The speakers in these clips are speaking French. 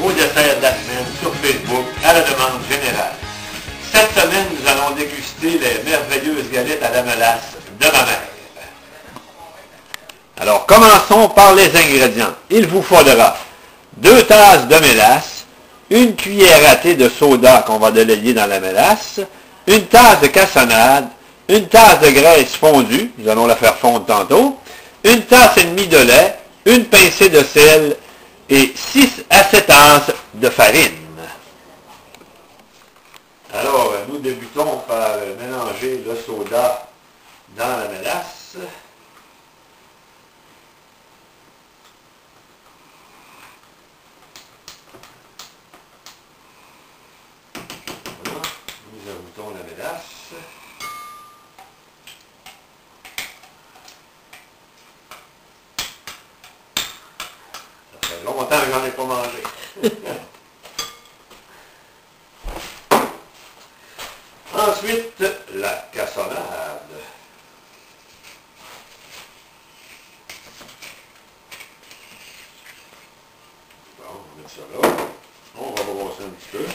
au dessert de la semaine sur Facebook à la demande générale. Cette semaine, nous allons déguster les merveilleuses galettes à la mélasse de ma mère. Alors, commençons par les ingrédients. Il vous faudra 2 tasses de mélasse, une cuillère à thé de soda qu'on va délayer dans la mélasse, une tasse de cassonade, une tasse de graisse fondue, nous allons la faire fondre tantôt, une tasse et demie de lait, une pincée de sel et 6 à 7 tasses de farine. Alors, nous débutons par mélanger le soda dans la mélasse. Voilà, nous ajoutons la mélasse. Ça fait longtemps que j'en ai pas mangé. Ensuite, la cassonade. Bon, on va mettre ça là. On va brosser un petit peu.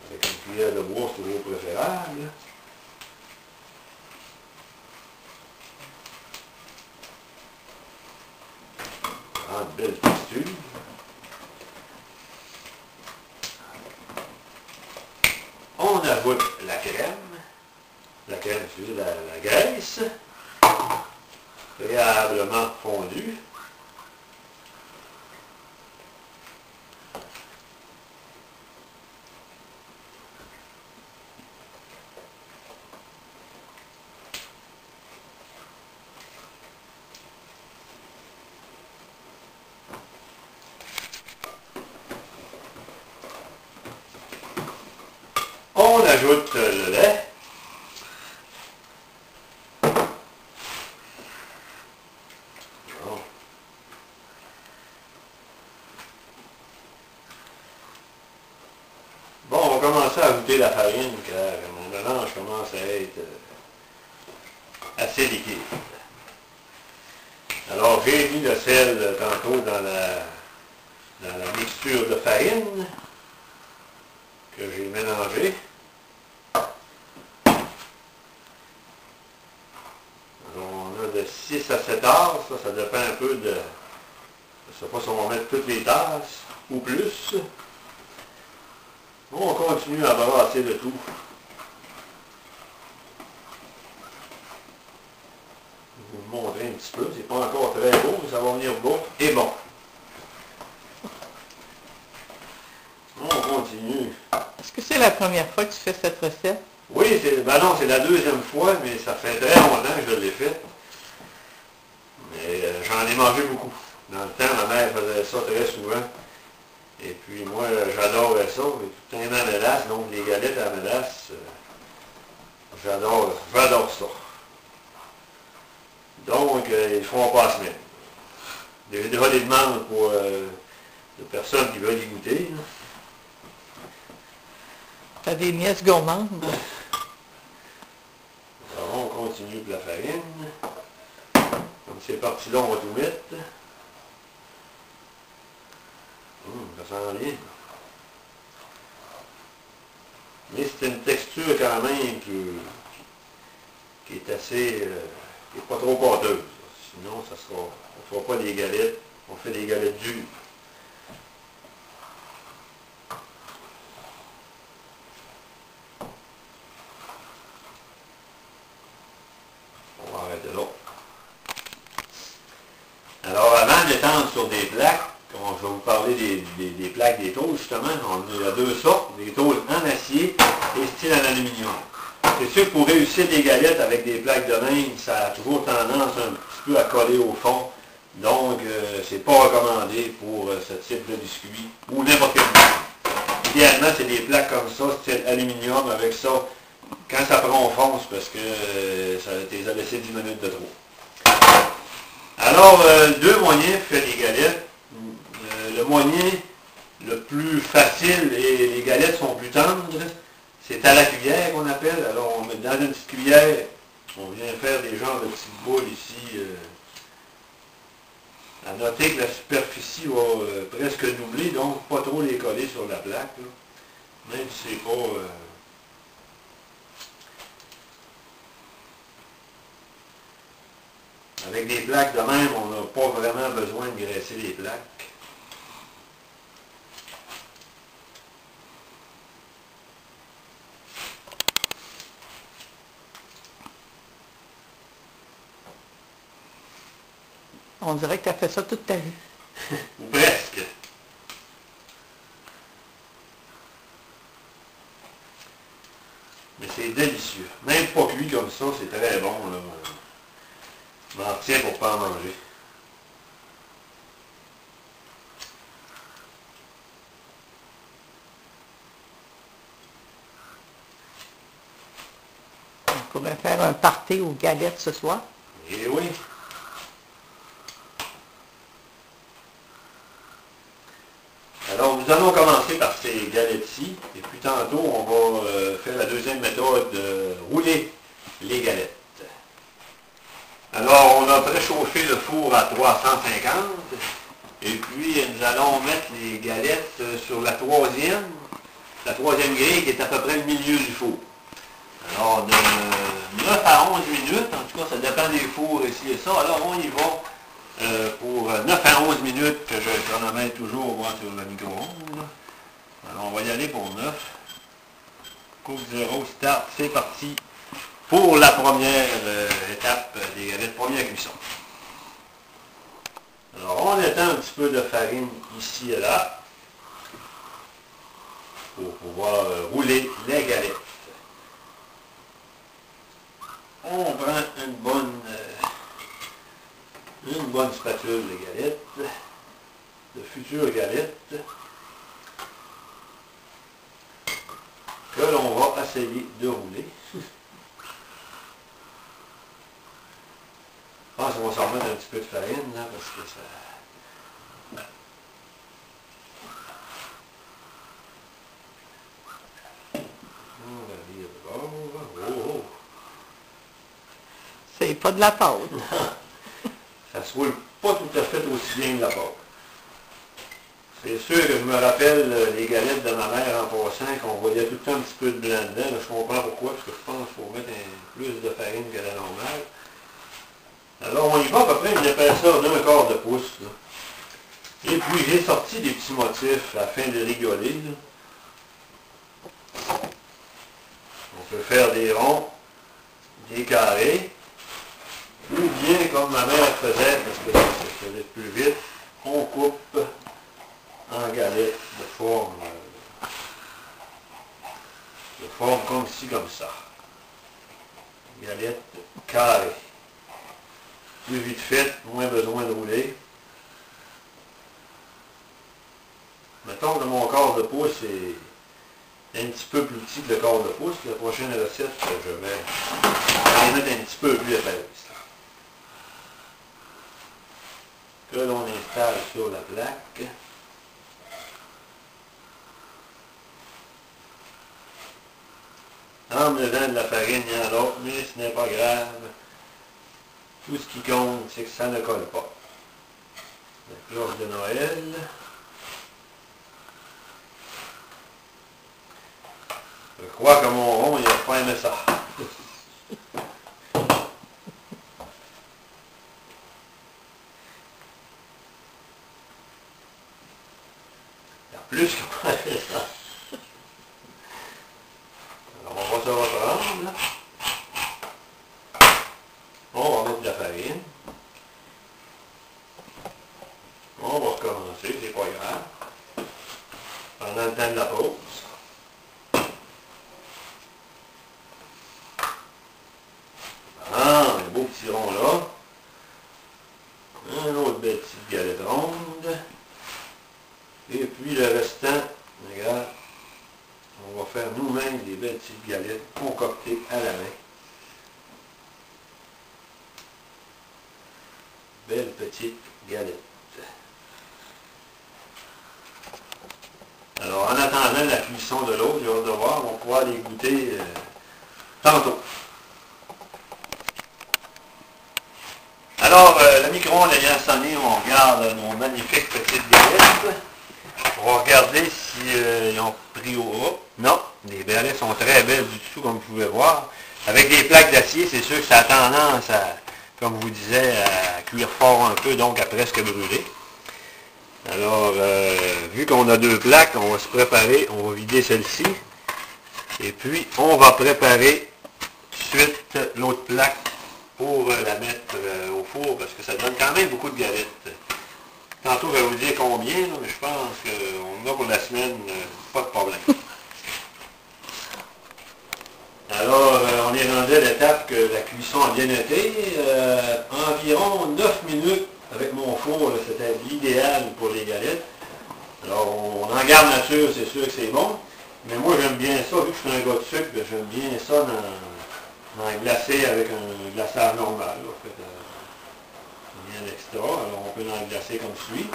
Avec une cuillère de bois, c'est toujours préférable. En belle texture. On ajoute la crème, excusez, la graisse, préalablement fondue. On ajoute le lait. Bon, on va commencer à ajouter la farine car mon mélange commence à être assez liquide. Alors j'ai mis le sel tantôt dans la mixture de farine que j'ai mélangé. Alors on a de 6 à 7 tasses, ça dépend un peu de... Je ne sais pas si on va mettre toutes les tasses ou plus. On continue à brasser le tout. Je vais vous le montrer un petit peu, c'est pas encore très beau, mais ça va venir beau et bon. On continue. Est-ce que c'est la première fois que tu fais cette recette? Oui, non, c'est la deuxième fois, mais ça fait très longtemps que je l'ai faite. Mais j'en ai mangé beaucoup. Dans le temps, ma mère faisait ça très souvent. Et puis moi, j'adorais ça. J'ai tout un an de mélasse, donc les galettes à la mélasse, j'adore ça. Donc, ils font pas la semaine. J'ai déjà des demandes pour de personnes qui veulent y goûter. Là. T'as des nièces gourmandes. Alors, on continue pour la farine. Comme c'est parti là, on va tout mettre. Ça sent bien. Mais c'est une texture quand même qui est assez... qui n'est pas trop pâteuse. Sinon, ça sera, on ne fera pas des galettes. On fait des galettes dures. On va arrêter là. Alors, avant d'étendre sur des plaques, je vais vous parler des plaques des tôles, justement. Il y a 2 sortes, des tôles en acier et style en aluminium. C'est sûr que pour réussir des galettes avec des plaques de même, ça a toujours tendance un petit peu à coller au fond. Donc, c'est pas recommandé pour ce type de biscuit ou n'importe quel biscuit. Idéalement, c'est des plaques comme ça, style aluminium, avec ça. Quand ça prend au fond, c'est parce que ça les a laissé 10 minutes de trop. Alors, 2 moyens pour faire des galettes. Le moyen le plus facile, et les galettes sont plus tendres, c'est à la cuillère qu'on appelle. Alors on met dans une petite cuillère, on vient faire des genres de petites boules ici, À noter que la superficie va presque doubler, donc pas trop les coller sur la plaque, là. Même si c'est pas... Avec des plaques de même, on n'a pas vraiment besoin de graisser les plaques. On dirait que tu as fait ça toute ta vie. Ou presque. Mais c'est délicieux. Même pas cuit comme ça, c'est très bon, là. Je m'en retiens pour pas en manger. On pourrait faire un party aux galettes ce soir. Eh oui. Alors, nous allons commencer par ces galettes-ci, et puis tantôt, on va faire la deuxième méthode de rouler les galettes. Alors, on a préchauffé le four à 350, et puis nous allons mettre les galettes sur la troisième grille qui est à peu près le milieu du four. Alors, de 9 à 11 minutes, en tout cas, ça dépend des fours ici et ça, alors on y va. Pour 9 à 11 minutes que je chronomètre toujours moi, sur le micro-ondes. Alors on va y aller pour 9. Coupe 0, start, c'est parti pour la première étape des galettes, première cuisson. Alors on étend un petit peu de farine ici et là pour pouvoir rouler les galettes. On prend une bonne spatule de galettes, de futures galettes, que l'on va essayer de rouler. Je pense qu'on va s'en remettre un petit peu de farine, là, parce que ça... On va virer de bord. Oh. C'est pas de la pâte. Ça se roule pas tout à fait aussi bien que la pâte. C'est sûr que je me rappelle les galettes de ma mère en passant, qu'on voyait tout le temps un petit peu de blanc dedans. Là, je comprends pourquoi, parce que je pense qu'il faut mettre plus de farine que la normale. Alors on y va à peu près une épaisseur d'un quart de pouce. Là. Et puis j'ai sorti des petits motifs afin de rigoler. Là. On peut faire des ronds, des carrés. Ou bien, comme ma mère faisait, parce que ça se faisait plus vite, on coupe en galettes de forme comme ci, comme ça. Galettes carrées. Plus vite fait, moins besoin de rouler. Mettons que mon quart de pouce est un petit peu plus petit que le quart de pouce. La prochaine recette, je vais les mettre un petit peu plus épaisse. Que l'on installe sur la plaque. En dedans de la farine, il y en a d'autres, mais ce n'est pas grave. Tout ce qui compte, c'est que ça ne colle pas. La cloche de Noël. Je crois que mon rond, il n'a pas aimé ça. Plus que pas ça. Alors on va se reprendre. Là. On va mettre de la farine. On va recommencer, c'est pas grave. Pendant le temps de la pause. Ah, un beau petit rond là. Un autre belle petite galette ronde. Et puis le restant, regarde, on va faire nous-mêmes des belles petites galettes concoctées à la main. Belles petites galettes. Alors en attendant la cuisson de l'eau, j'ai hâte de voir, on va pouvoir les goûter tantôt. Alors, le micro-ondes ayant sonné, on regarde nos magnifiques petites galettes. On va regarder s'ils ont pris au haut. Non, les galettes sont très belles du tout, comme vous pouvez voir. Avec des plaques d'acier, c'est sûr que ça a tendance à, comme je vous disais, à cuire fort un peu, donc à presque brûler. Alors, vu qu'on a deux plaques, on va se préparer, on va vider celle-ci. Et puis, on va préparer tout de suite l'autre plaque pour la mettre au four, parce que ça donne quand même beaucoup de galettes. Tantôt, je vais vous dire combien, là, mais je pense qu'on en a pour la semaine, pas de problème. Alors, on est rendu à l'étape que la cuisson a bien été. Environ 9 minutes avec mon four, c'était l'idéal pour les galettes. Alors, on en garde nature, c'est sûr que c'est bon. Mais moi, j'aime bien ça, vu que je suis un gars de sucre, j'aime bien ça dans glacé avec un glaçage normal. Là, fait, rien d'extra, alors on peut en glacer comme suit.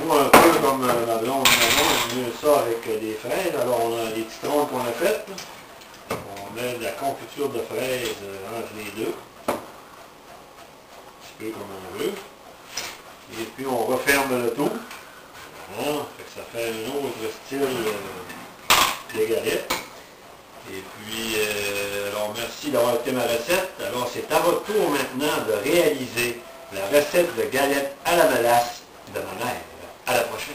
Ou un peu comme ma blonde, on met ça avec des fraises. Alors, on a des petits troncs qu'on a faites. On met de la confiture de fraises entre les deux. Un petit peu comme on veut. Et puis, on referme le tout. Voilà, ça fait un autre style de galette. Et puis, alors merci d'avoir écouté ma recette. Alors, c'est à votre tour maintenant de réaliser la recette de galette à la mélasse de ma mère. À la prochaine.